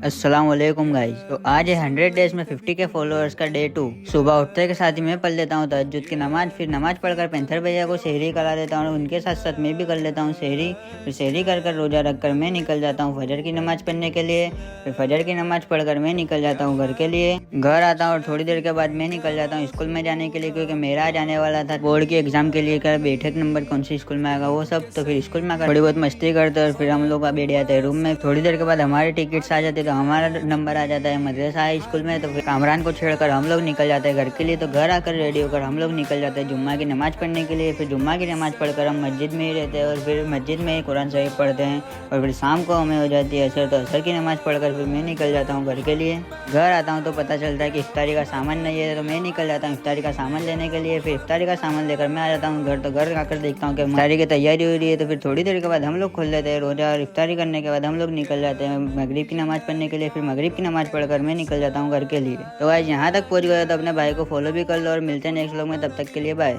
अस्सलाम वालेकुम गाइज। तो आज है 100 डेज में 50 के फॉलोअर्स का डे 2। सुबह उठते के साथ ही मैं पढ़ लेता हूँ तहज्जुद की नमाज, फिर नमाज पढ़कर पैंथर भैया को शहरी करा देता हूँ और उनके साथ साथ मैं भी कर लेता हूँ शहरी। फिर शहरी कर रोज़ा रख कर मैं निकल जाता हूँ फजर की नमाज पढ़ने के लिए। फिर फजर की नमाज पढ़कर मैं निकल जाता हूँ घर के लिए। घर आता हूँ और थोड़ी देर के बाद मैं निकल जाता हूँ स्कूल में जाने के लिए, क्योंकि मेरा आज आने वाला था बोर्ड के एग्जाम के लिए कर बैठक नंबर कौन सी स्कूल में आएगा वो सब। तो फिर स्कूल में आकर थोड़ी बहुत मस्ती करते और फिर हम लोग बैठ जाते हैं रूम में। थोड़ी देर के बाद हमारे टिकट्स आ जाते तो हमारा नंबर आ जाता है मदरसा है स्कूल में। तो फिर कामरान को छेड़कर हम लोग निकल जाते हैं घर के लिए। तो घर आकर रेडी होकर हम लोग निकल जाते हैं जुम्मा की नमाज पढ़ने के लिए। फिर जुम्मा की नमाज पढ़कर हम मस्जिद में ही रहते हैं और फिर मस्जिद में ही कुरान शरीफ पढ़ते हैं। और फिर शाम को हमें हो जाती है असर, तो असर की नमाज पढ़कर फिर मैं निकल जाता हूँ घर के लिए। घर आता हूँ तो पता चलता है कि इफ्तारी का सामान नहीं है, तो मैं निकल जाता हूँ इफ्तारी का सामान लेने के लिए। फिर इफ्तारी का सामान लेकर मैं आ जाता हूँ घर। तो घर आकर देखता हूँ कि इफ्तारी की तैयारी हो रही है। तो फिर थोड़ी देर के बाद हम लोग खोल लेते हैं रोजा और इफ्तारी करने के बाद हम लोग निकल जाते हैं मगरिब की नमाज पढ़ने के लिए। फिर मगरिब की नमाज पढ़कर मैं निकल जाता हूँ घर के लिए। तो आज यहाँ तक पहुँच गया तो अपने भाई को फॉलो भी कर लो और मिलते हैं नेक्स्ट व्लॉग में, तब तक के लिए बाय।